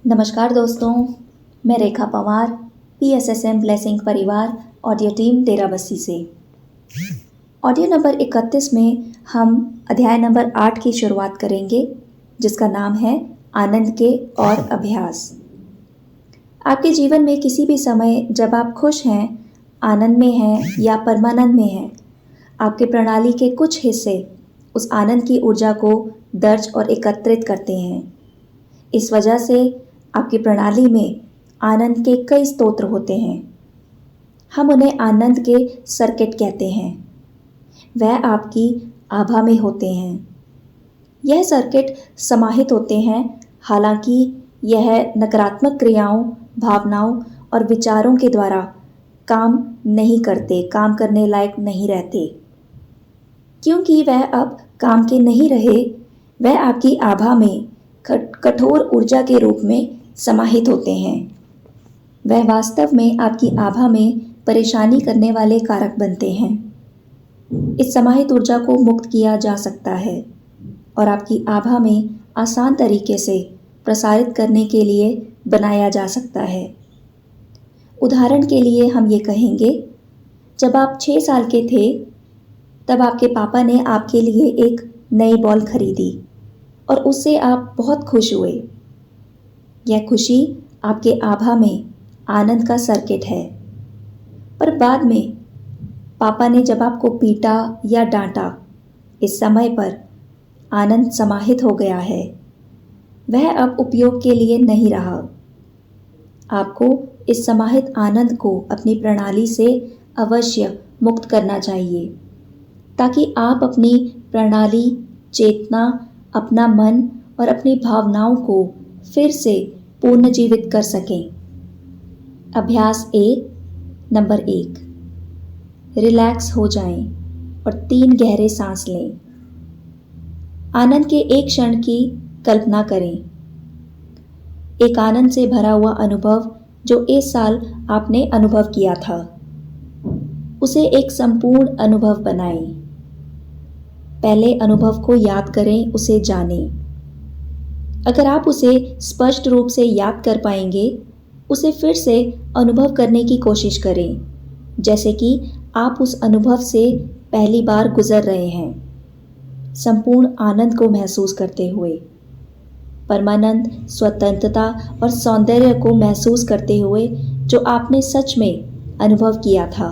नमस्कार दोस्तों, मैं रेखा पवार, PSSM ब्लेसिंग परिवार ऑडियो टीम डेराबस्सी से। ऑडियो नंबर 31 में हम अध्याय नंबर 8 की शुरुआत करेंगे, जिसका नाम है आनंद के और अभ्यास। आपके जीवन में किसी भी समय जब आप खुश हैं, आनंद में हैं या परमानंद में हैं, आपके प्रणाली के कुछ हिस्से उस आनंद की ऊर्जा को दर्ज और एकत्रित करते हैं। इस वजह से आपकी प्रणाली में आनंद के कई स्तोत्र होते हैं। हम उन्हें आनंद के सर्किट कहते हैं। वह आपकी आभा में होते हैं। यह सर्किट समाहित होते हैं, हालांकि यह नकारात्मक क्रियाओं, भावनाओं और विचारों के द्वारा काम नहीं करते, काम करने लायक नहीं रहते। क्योंकि वह अब काम के नहीं रहे, वह आपकी आभा में कठोर ऊर्जा के रूप में समाहित होते हैं। वह वास्तव में आपकी आभा में परेशानी करने वाले कारक बनते हैं। इस समाहित ऊर्जा को मुक्त किया जा सकता है और आपकी आभा में आसान तरीके से प्रसारित करने के लिए बनाया जा सकता है। उदाहरण के लिए हम ये कहेंगे, जब आप 6 साल के थे, तब आपके पापा ने आपके लिए एक नई बॉल खरीदी और उससे आप बहुत खुश हुए। यह खुशी आपके आभा में आनंद का सर्किट है। पर बाद में पापा ने जब आपको पीटा या डांटा, इस समय पर आनंद समाहित हो गया है। वह अब उपयोग के लिए नहीं रहा। आपको इस समाहित आनंद को अपनी प्रणाली से अवश्य मुक्त करना चाहिए, ताकि आप अपनी प्रणाली, चेतना, अपना मन और अपनी भावनाओं को फिर से पुनर्जीवित कर सकें। अभ्यास नंबर 1, रिलैक्स हो जाएं और 3 गहरे सांस लें। आनंद के एक क्षण की कल्पना करें। एक आनंद से भरा हुआ अनुभव जो इस साल आपने अनुभव किया था, उसे एक संपूर्ण अनुभव बनाएं। पहले अनुभव को याद करें, उसे जानें। अगर आप उसे स्पष्ट रूप से याद कर पाएंगे, उसे फिर से अनुभव करने की कोशिश करें, जैसे कि आप उस अनुभव से पहली बार गुजर रहे हैं, संपूर्ण आनंद को महसूस करते हुए, परमानंद, स्वतंत्रता और सौंदर्य को महसूस करते हुए जो आपने सच में अनुभव किया था।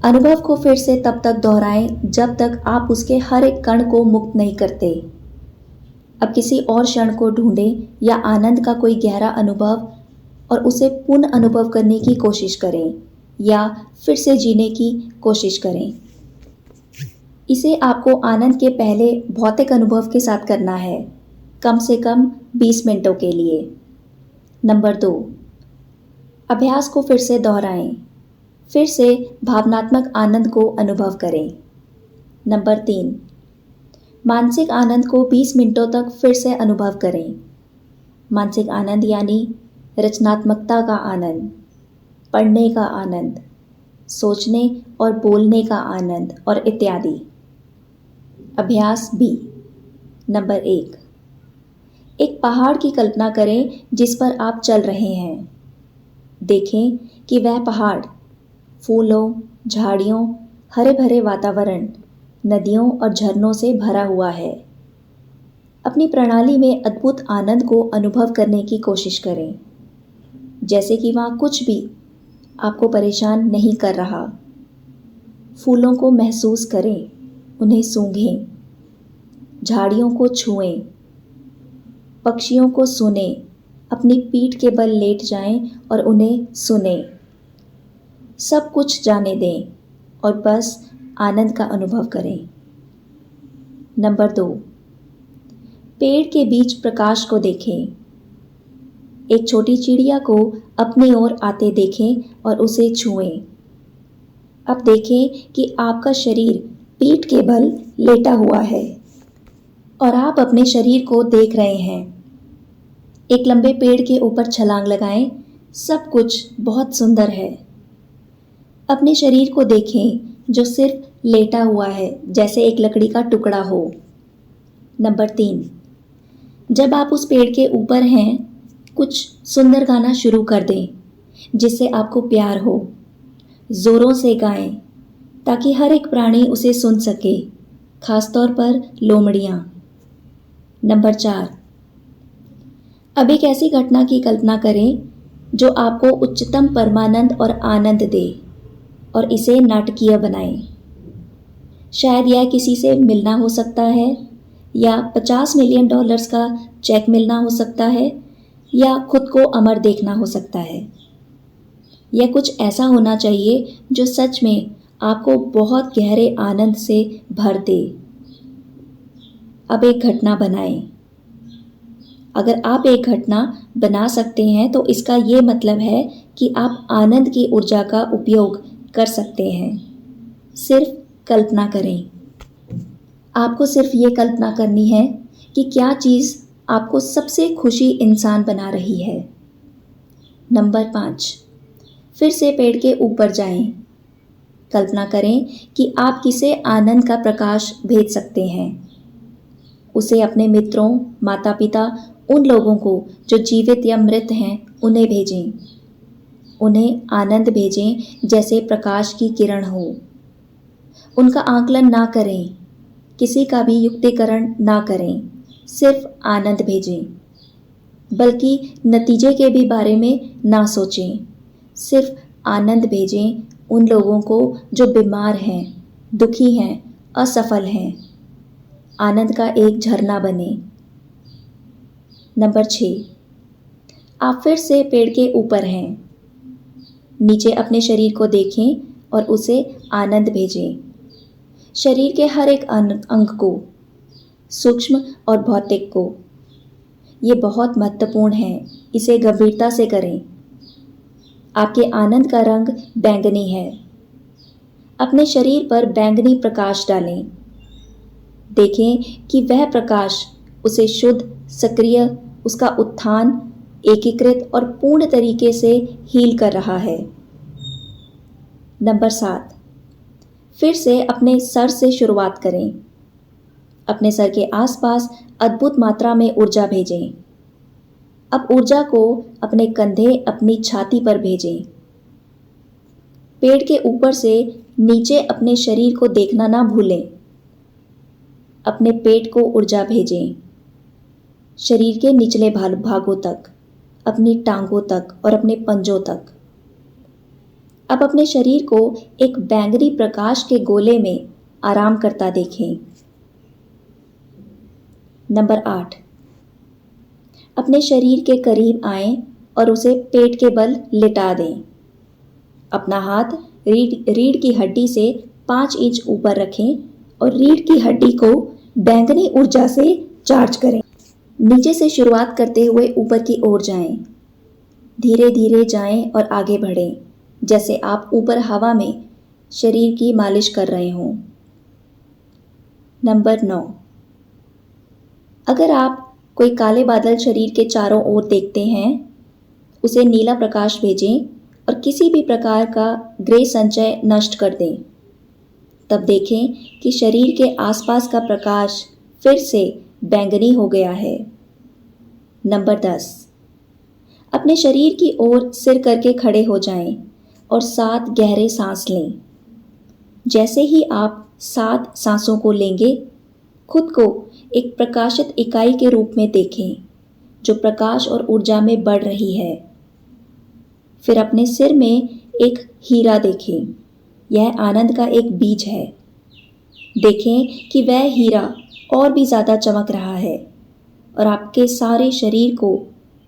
अनुभव को फिर से तब तक दोहराएं जब तक आप उसके हर एक कण को मुक्त नहीं करते। अब किसी और क्षण को ढूंढें या आनंद का कोई गहरा अनुभव और उसे पुनः अनुभव करने की कोशिश करें या फिर से जीने की कोशिश करें। इसे आपको आनंद के पहले भौतिक अनुभव के साथ करना है, कम से कम 20 मिनटों के लिए। नंबर 2, अभ्यास को फिर से दोहराएं। फिर से भावनात्मक आनंद को अनुभव करें। नंबर 3, मानसिक आनंद को 20 मिनटों तक फिर से अनुभव करें। मानसिक आनंद यानी रचनात्मकता का आनंद, पढ़ने का आनंद, सोचने और बोलने का आनंद और इत्यादि। अभ्यास B नंबर 1, एक पहाड़ की कल्पना करें जिस पर आप चल रहे हैं। देखें कि वह पहाड़ फूलों, झाड़ियों, हरे भरे वातावरण, नदियों और झरनों से भरा हुआ है। अपनी प्रणाली में अद्भुत आनंद को अनुभव करने की कोशिश करें, जैसे कि वहाँ कुछ भी आपको परेशान नहीं कर रहा। फूलों को महसूस करें, उन्हें सूंघें, झाड़ियों को छुएं, पक्षियों को सुनें, अपनी पीठ के बल लेट जाएं और उन्हें सुनें। सब कुछ जाने दें और बस आनंद का अनुभव करें। नंबर 2, पेड़ के बीच प्रकाश को देखें। एक छोटी चिड़िया को अपनी ओर आते देखें और उसे छुएं। अब देखें कि आपका शरीर पीठ के बल लेटा हुआ है और आप अपने शरीर को देख रहे हैं। एक लंबे पेड़ के ऊपर छलांग लगाएं। सब कुछ बहुत सुंदर है। अपने शरीर को देखें जो सिर्फ लेटा हुआ है, जैसे एक लकड़ी का टुकड़ा हो। नंबर 3, जब आप उस पेड़ के ऊपर हैं कुछ सुंदर गाना शुरू कर दें जिससे आपको प्यार हो। ज़ोरों से गाएं ताकि हर एक प्राणी उसे सुन सके, खासतौर पर लोमड़ियाँ। नंबर 4, अब एक ऐसी घटना की कल्पना करें जो आपको उच्चतम परमानंद और आनंद दे और इसे नाटकीय बनाएं। शायद यह किसी से मिलना हो सकता है, या $50 मिलियन का चेक मिलना हो सकता है, या खुद को अमर देखना हो सकता है। यह कुछ ऐसा होना चाहिए जो सच में आपको बहुत गहरे आनंद से भर दे। अब एक घटना बनाएं। अगर आप एक घटना बना सकते हैं तो इसका ये मतलब है कि आप आनंद की ऊर्जा का उपयोग कर सकते हैं। सिर्फ कल्पना करें। आपको सिर्फ ये कल्पना करनी है कि क्या चीज़ आपको सबसे खुशी इंसान बना रही है। नंबर 5, फिर से पेड़ के ऊपर जाएं। कल्पना करें कि आप किसे आनंद का प्रकाश भेज सकते हैं। उसे अपने मित्रों, माता पिता, उन लोगों को जो जीवित या मृत हैं, उन्हें भेजें। उन्हें आनंद भेजें जैसे प्रकाश की किरण हो। उनका आकलन ना करें, किसी का भी युक्तिकरण ना करें, सिर्फ आनंद भेजें। बल्कि नतीजे के भी बारे में ना सोचें, सिर्फ आनंद भेजें उन लोगों को जो बीमार हैं, दुखी हैं, असफल हैं। आनंद का एक झरना बने। नंबर 6, आप फिर से पेड़ के ऊपर हैं। नीचे अपने शरीर को देखें और उसे आनंद भेजें। शरीर के हर एक अंग को, सूक्ष्म और भौतिक को। ये बहुत महत्वपूर्ण है, इसे गंभीरता से करें। आपके आनंद का रंग बैंगनी है। अपने शरीर पर बैंगनी प्रकाश डालें। देखें कि वह प्रकाश उसे शुद्ध, सक्रिय, उसका उत्थान एकीकृत और पूर्ण तरीके से हील कर रहा है। नंबर 7, फिर से अपने सर से शुरुआत करें। अपने सर के आसपास अद्भुत मात्रा में ऊर्जा भेजें। अब ऊर्जा को अपने कंधे, अपनी छाती पर भेजें। पेड़ के ऊपर से नीचे अपने शरीर को देखना ना भूलें। अपने पेट को ऊर्जा भेजें, शरीर के निचले भागों तक, अपनी टांगों तक और अपने पंजों तक। अब अपने शरीर को एक बैंगनी प्रकाश के गोले में आराम करता देखें। नंबर 8, अपने शरीर के करीब आएं और उसे पेट के बल लिटा दें। अपना हाथ रीढ़ की हड्डी से 5 इंच ऊपर रखें और रीढ़ की हड्डी को बैंगनी ऊर्जा से चार्ज करें। नीचे से शुरुआत करते हुए ऊपर की ओर जाएं। धीरे धीरे जाएं और आगे बढ़ें, जैसे आप ऊपर हवा में शरीर की मालिश कर रहे हों। नंबर 9, अगर आप कोई काले बादल शरीर के चारों ओर देखते हैं, उसे नीला प्रकाश भेजें और किसी भी प्रकार का ग्रे संचय नष्ट कर दें। तब देखें कि शरीर के आसपास का प्रकाश फिर से बैंगनी हो गया है। नंबर 10, अपने शरीर की ओर सिर करके खड़े हो जाएं और 7 गहरे सांस लें। जैसे ही आप 7 सांसों को लेंगे, खुद को एक प्रकाशित इकाई के रूप में देखें जो प्रकाश और ऊर्जा में बढ़ रही है। फिर अपने सिर में एक हीरा देखें। यह आनंद का एक बीज है। देखें कि वह हीरा और भी ज़्यादा चमक रहा है और आपके सारे शरीर को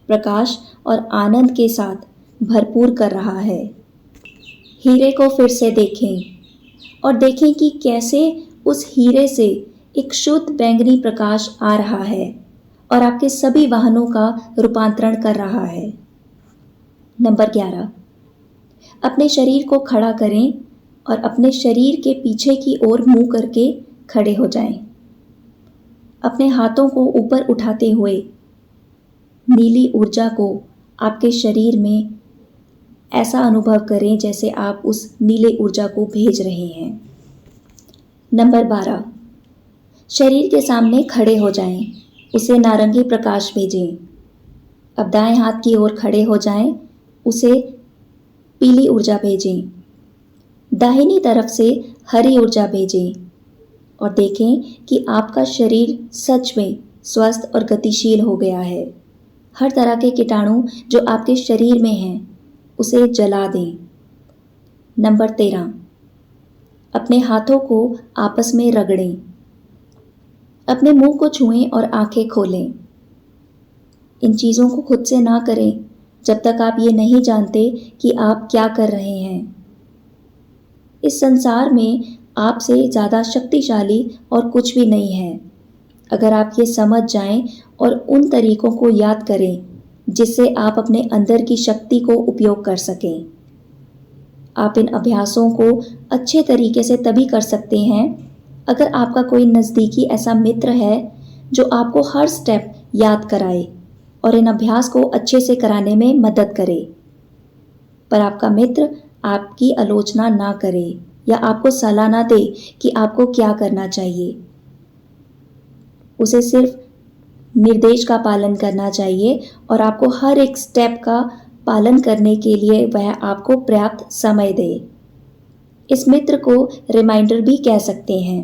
प्रकाश और आनंद के साथ भरपूर कर रहा है। हीरे को फिर से देखें और देखें कि कैसे उस हीरे से एक शुद्ध बैंगनी प्रकाश आ रहा है और आपके सभी वाहनों का रूपांतरण कर रहा है। नंबर 11, अपने शरीर को खड़ा करें और अपने शरीर के पीछे की ओर मुंह करके खड़े हो जाएं। अपने हाथों को ऊपर उठाते हुए नीली ऊर्जा को आपके शरीर में ऐसा अनुभव करें जैसे आप उस नीले ऊर्जा को भेज रहे हैं। नंबर 12, शरीर के सामने खड़े हो जाएं, उसे नारंगी प्रकाश भेजें। अब दाएं हाथ की ओर खड़े हो जाएं, उसे पीली ऊर्जा भेजें। दाहिनी तरफ से हरी ऊर्जा भेजें और देखें कि आपका शरीर सच में स्वस्थ और गतिशील हो गया है। हर तरह के कीटाणु जो आपके शरीर में हैं उसे जला दें। नंबर 13, अपने हाथों को आपस में रगड़ें। अपने मुंह को छुएं और आंखें खोलें। इन चीज़ों को खुद से ना करें जब तक आप ये नहीं जानते कि आप क्या कर रहे हैं। इस संसार में आपसे ज़्यादा शक्तिशाली और कुछ भी नहीं है। अगर आप ये समझ जाएं और उन तरीकों को याद करें जिससे आप अपने अंदर की शक्ति को उपयोग कर सकें। आप इन अभ्यासों को अच्छे तरीके से तभी कर सकते हैं अगर आपका कोई नज़दीकी ऐसा मित्र है जो आपको हर स्टेप याद कराए और इन अभ्यास को अच्छे से कराने में मदद करे। पर आपका मित्र आपकी आलोचना ना करे या आपको सलाह ना दे कि आपको क्या करना चाहिए। उसे सिर्फ निर्देश का पालन करना चाहिए और आपको हर एक स्टेप का पालन करने के लिए वह आपको पर्याप्त समय दे। इस मित्र को रिमाइंडर भी कह सकते हैं।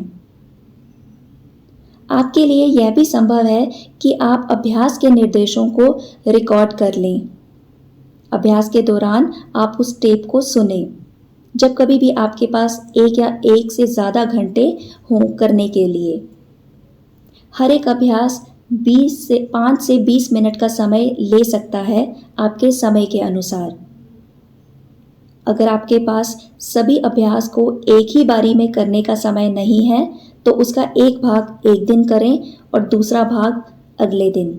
आपके लिए यह भी संभव है कि आप अभ्यास के निर्देशों को रिकॉर्ड कर लें। अभ्यास के दौरान आप उस टेप को सुनें। जब कभी भी आपके पास एक या एक से ज़्यादा घंटे हों करने के लिए। हर एक अभ्यास 5 से 20 मिनट का समय ले सकता है आपके समय के अनुसार। अगर आपके पास सभी अभ्यास को एक ही बारी में करने का समय नहीं है तो उसका एक भाग एक दिन करें और दूसरा भाग अगले दिन।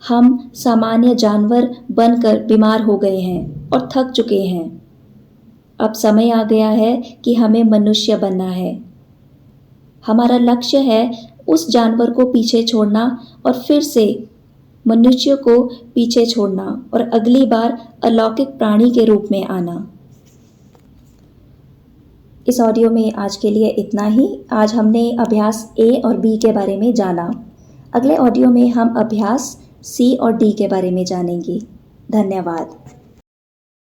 हम सामान्य जानवर बनकर बीमार हो गए हैं और थक चुके हैं। अब समय आ गया है कि हमें मनुष्य बनना है। हमारा लक्ष्य है उस जानवर को पीछे छोड़ना और फिर से मनुष्य को पीछे छोड़ना और अगली बार अलौकिक प्राणी के रूप में आना। इस ऑडियो में आज के लिए इतना ही। आज हमने अभ्यास ए और बी के बारे में जाना। अगले ऑडियो में हम अभ्यास सी और डी के बारे में जानेंगे। धन्यवाद।